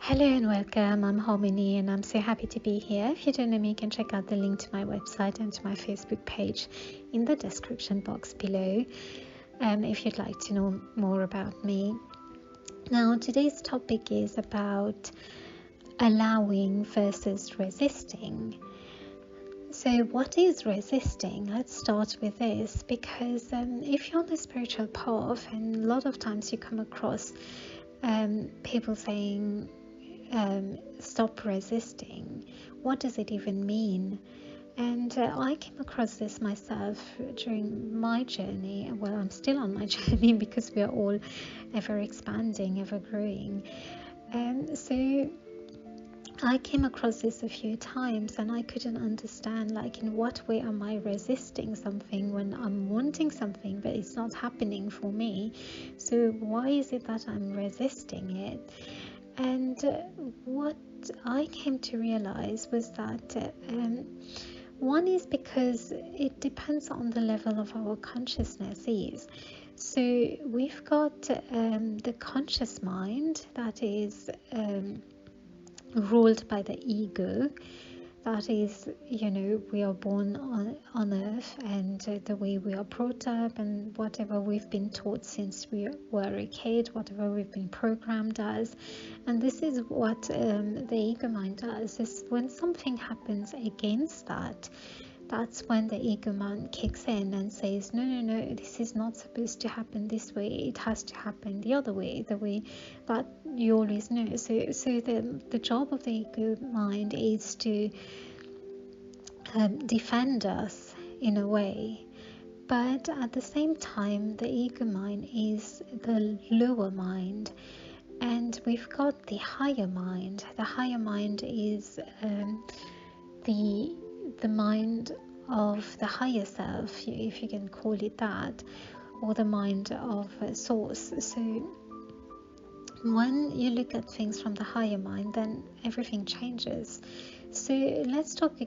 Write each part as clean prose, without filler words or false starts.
Hello and welcome. I'm Harmony and I'm so happy to be here. If you don't know me, you can check out the link to my website and to my Facebook page in the description box below if you'd like to know more about me. Now, today's topic is about allowing versus resisting. So what is resisting? Let's start with this, because if you're on the spiritual path, and a lot of times you come across people saying, stop resisting. What does it even mean? And I came across this myself during my journey. Well, I'm still on my journey because we are all ever expanding, ever growing. So I came across this a few times and I couldn't understand, like, in what way am I resisting something when I'm wanting something but it's not happening for me? So why is it that I'm resisting it? And what I came to realize was that one is because it depends on the level of our consciousness is. So we've got the conscious mind that is ruled by the ego. That is, we are born on earth, and the way we are brought up and whatever we've been taught since we were a kid, whatever we've been programmed as. And this is what the ego mind does, is when something happens against that, that's when the ego mind kicks in and says, no, this is not supposed to happen this way. It has to happen the other way, the way that you always know. So the job of the ego mind is to defend us in a way. But at the same time, the ego mind is the lower mind. And we've got the higher mind. The higher mind is the mind of the higher self, if you can call it that, or the mind of source. So when you look at things from the higher mind, then everything changes. So let's talk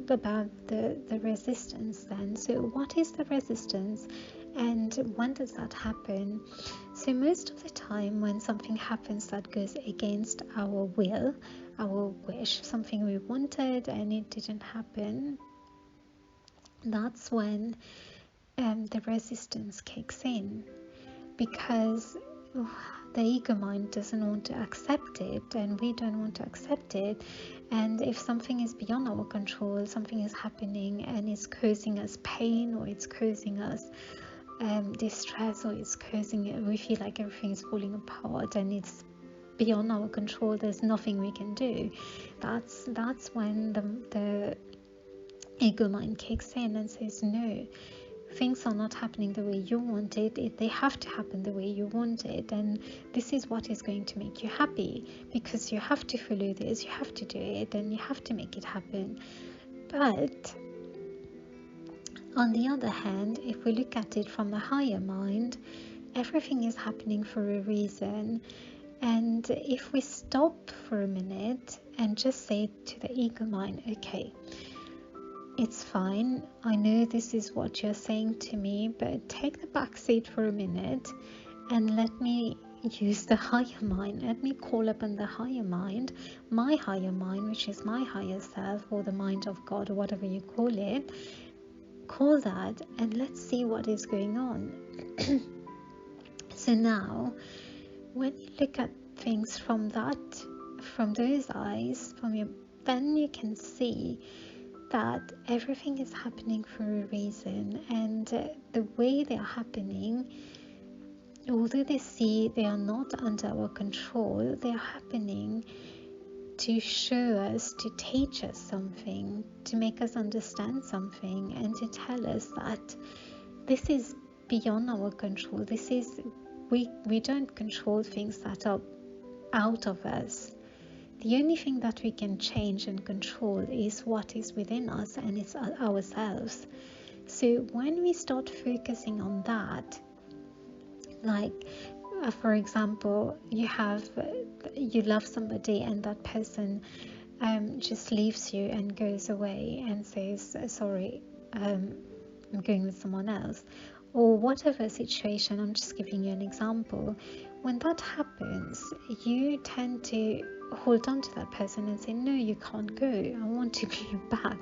about the resistance then. So what is the resistance and when does that happen? So most of the time when something happens that goes against our will, our wish, something we wanted and it didn't happen, that's when the resistance kicks in, because the ego mind doesn't want to accept it and we don't want to accept it. And if something is beyond our control, something is happening and it's causing us pain, or it's causing us distress, or it's causing, we feel like everything is falling apart and it's beyond our control, there's nothing we can do, that's when the ego mind kicks in and says, no, things are not happening the way you want it. They have to happen the way you want it, and this is what is going to make you happy, because you have to follow this, you have to do it, and you have to make it happen. But on the other hand, if we look at it from the higher mind, everything is happening for a reason. And if we stop for a minute and just say to the ego mind, okay, it's fine, I know this is what you're saying to me, but take the back seat for a minute and let me use the higher mind. Let me call upon the higher mind, my higher mind, which is my higher self, or the mind of God, or whatever you call it. Call that and let's see what is going on. So now, when you look at things from those eyes, then you can see that everything is happening for a reason, and the way they are happening, although they are not under our control, they are happening to show us, to teach us something, to make us understand something, and to tell us that this is beyond our control. This is, we don't control things that are out of us. The only thing that we can change and control is what is within us, and it's ourselves. So when we start focusing on that, like for example, you love somebody and that person just leaves you and goes away and says, sorry, I'm going with someone else. or whatever situation. I'm just giving you an example. When that happens, you tend to hold on to that person and say, no, you can't go, I want to be back,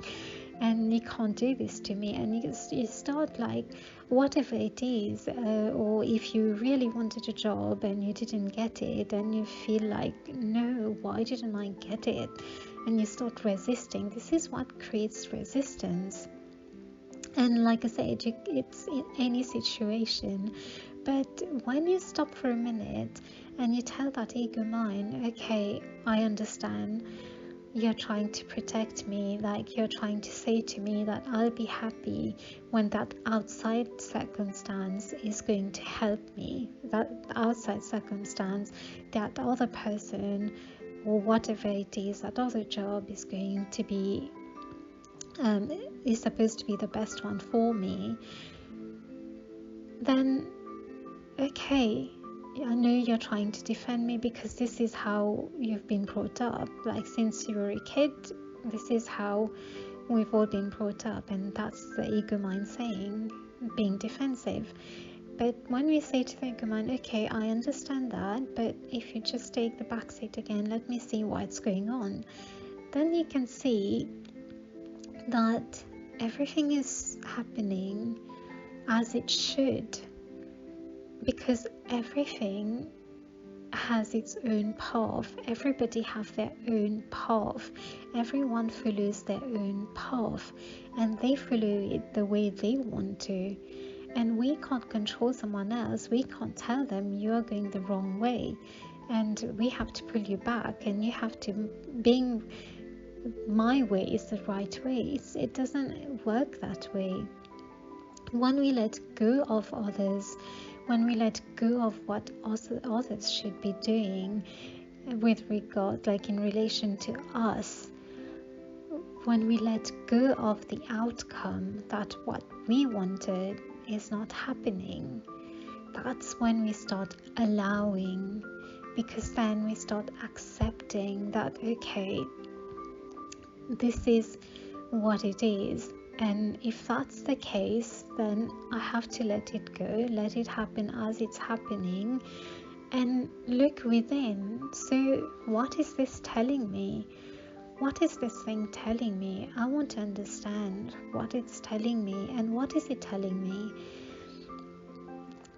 and you can't do this to me. And you start like, whatever it is, or if you really wanted a job and you didn't get it, and you feel like, no, why didn't I get it, and you start resisting. This is what creates resistance. And like I said, it's in any situation. But when you stop for a minute and you tell that ego mind, okay, I understand, you're trying to protect me, like you're trying to say to me that I'll be happy when that outside circumstance is going to help me, that outside circumstance, that other person or whatever it is, that other job is going to be is supposed to be the best one for me, then okay, I know you're trying to defend me because this is how you've been brought up. Like since you were a kid, this is how we've all been brought up, and that's the ego mind saying, being defensive. But when we say to the ego mind, okay, I understand that, but if you just take the back seat again, let me see what's going on, then you can see that everything is happening as it should, because everything has its own path. Everybody has their own path. Everyone follows their own path, and they follow it the way they want to. And we can't control someone else. We can't tell them you are going the wrong way, and we have to pull you back, and you have to being my way is the right way. It doesn't work that way. When we let go of others, when we let go of what others should be doing with regard, like in relation to us, when we let go of the outcome that what we wanted is not happening, that's when we start allowing, because then we start accepting that, okay, this is what it is. And if that's the case, then I have to let it go, let it happen as it's happening, and look within. So what is this telling me? What is this thing telling me? I want to understand what it's telling me. And what is it telling me?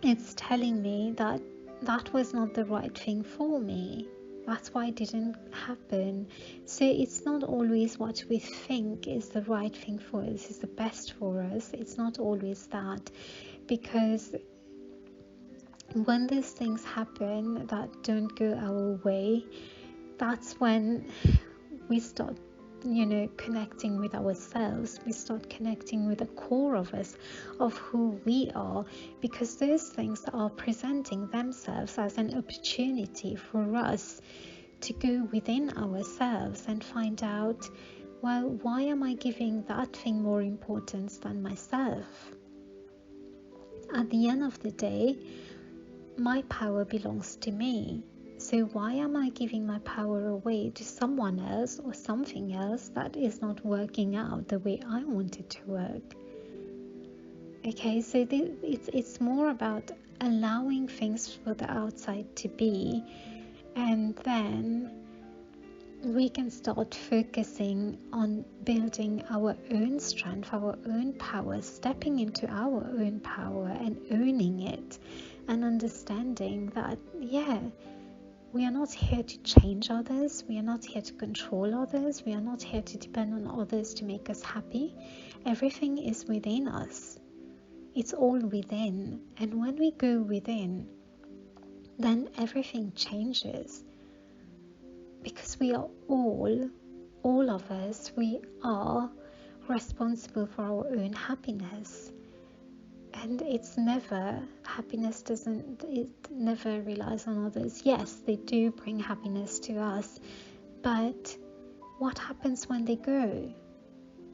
It's telling me that that was not the right thing for me. That's why it didn't happen. So it's not always what we think is the right thing for us, is the best for us. It's not always that, because when these things happen that don't go our way, that's when we start connecting with ourselves. We start connecting with the core of us, of who we are, because those things are presenting themselves as an opportunity for us to go within ourselves and find out, well, why am I giving that thing more importance than myself? At the end of the day, my power belongs to me. So why am I giving my power away to someone else or something else that is not working out the way I want it to work? Okay, so it's more about allowing things for the outside to be, and then we can start focusing on building our own strength, our own power, stepping into our own power and owning it, and understanding that, yeah, we are not here to change others. We are not here to control others. We are not here to depend on others to make us happy. Everything is within us. It's all within. And when we go within, then everything changes. Because we are all of us, we are responsible for our own happiness. And it's never, it never relies on others. Yes, they do bring happiness to us, but what happens when they go?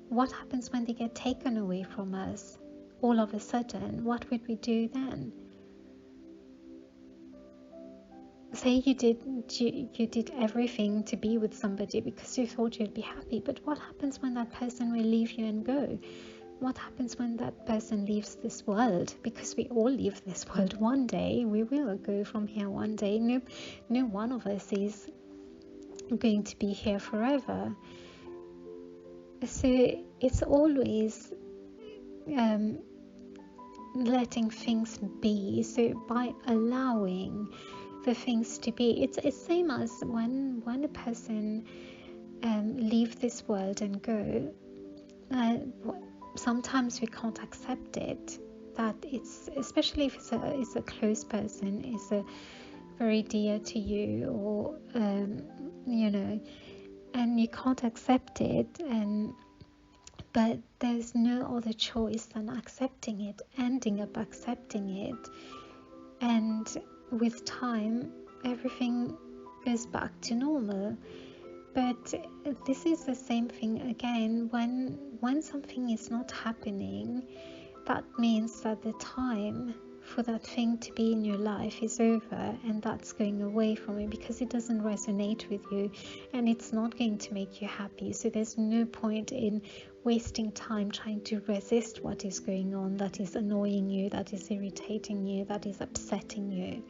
What happens when they get taken away from us all of a sudden? What would we do then? Say you did everything to be with somebody because you thought you'd be happy, but what happens when that person will leave you and go? what happens when that person leaves this world? Because we all leave this world one day. We will go from here one day. No one of us is going to be here forever. So it's always letting things be. So by allowing the things to be, it's same as when a person leave this world and go. Sometimes we can't accept it, that it's, especially if it's a close person, is a very dear to you, or and you can't accept it, but there's no other choice than accepting it, ending up accepting it. And with time, everything goes back to normal. But this is the same thing again. When something is not happening, that means that the time for that thing to be in your life is over, and that's going away from you because it doesn't resonate with you and it's not going to make you happy. So there's no point in wasting time trying to resist what is going on, that is annoying you, that is irritating you, that is upsetting you.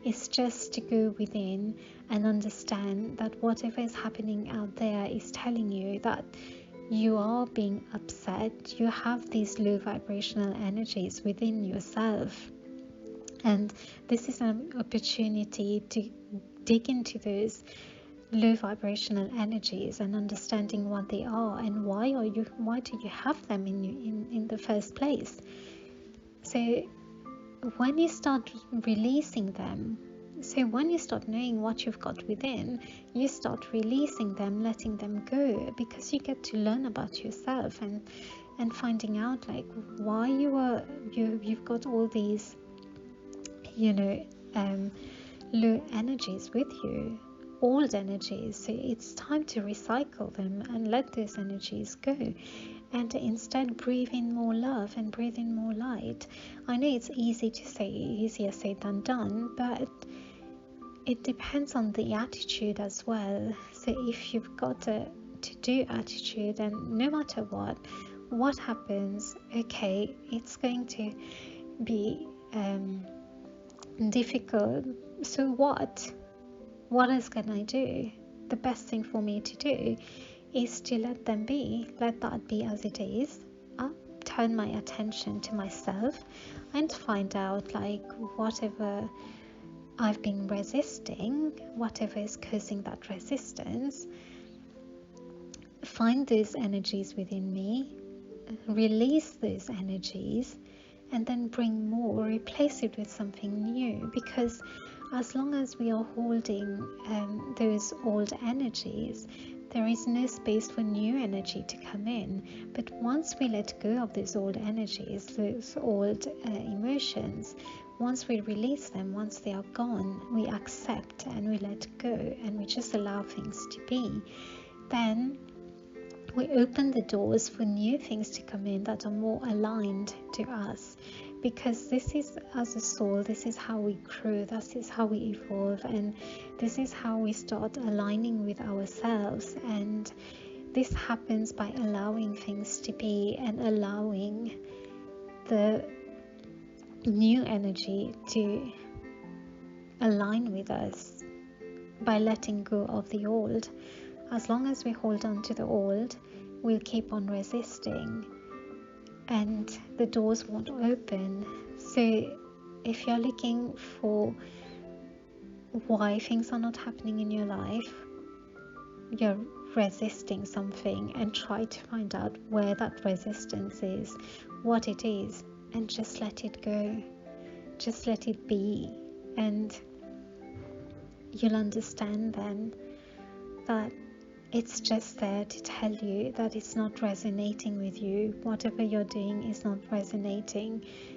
It's just to go within and understand that whatever is happening out there is telling you that you are being upset. You have these low vibrational energies within yourself. And this is an opportunity to dig into those low vibrational energies and understanding what they are and why do you have them in the first place. So when you start releasing them, so when you start knowing what you've got within, you start releasing them, letting them go, because you get to learn about yourself and finding out like why you've got all these low energies with you, old energies. So it's time to recycle them and let those energies go, and instead breathe in more love and breathe in more light. I know it's easy to say, easier said than done, but it depends on the attitude as well. So if you've got a to-do attitude, and no matter what happens, okay, it's going to be difficult. So what else can I do? The best thing for me to do is to let them be, let that be as it is. I'll turn my attention to myself and find out like whatever I've been resisting, whatever is causing that resistance, find those energies within me, release those energies, and then bring more, replace it with something new. Because as long as we are holding those old energies, there is no space for new energy to come in. But once we let go of those old energies, those old emotions, once we release them, once they are gone, we accept and we let go and we just allow things to be, then we open the doors for new things to come in that are more aligned to us. Because this is, as a soul, this is how we grow, this is how we evolve, and this is how we start aligning with ourselves. And this happens by allowing things to be and allowing the new energy to align with us, by letting go of the old. As long as we hold on to the old, we'll keep on resisting and the doors won't open. So if you're looking for why things are not happening in your life, you're resisting something, and try to find out where that resistance is, what it is, and just let it go. Just let it be, and you'll understand then that it's just there to tell you that it's not resonating with you. Whatever you're doing is not resonating.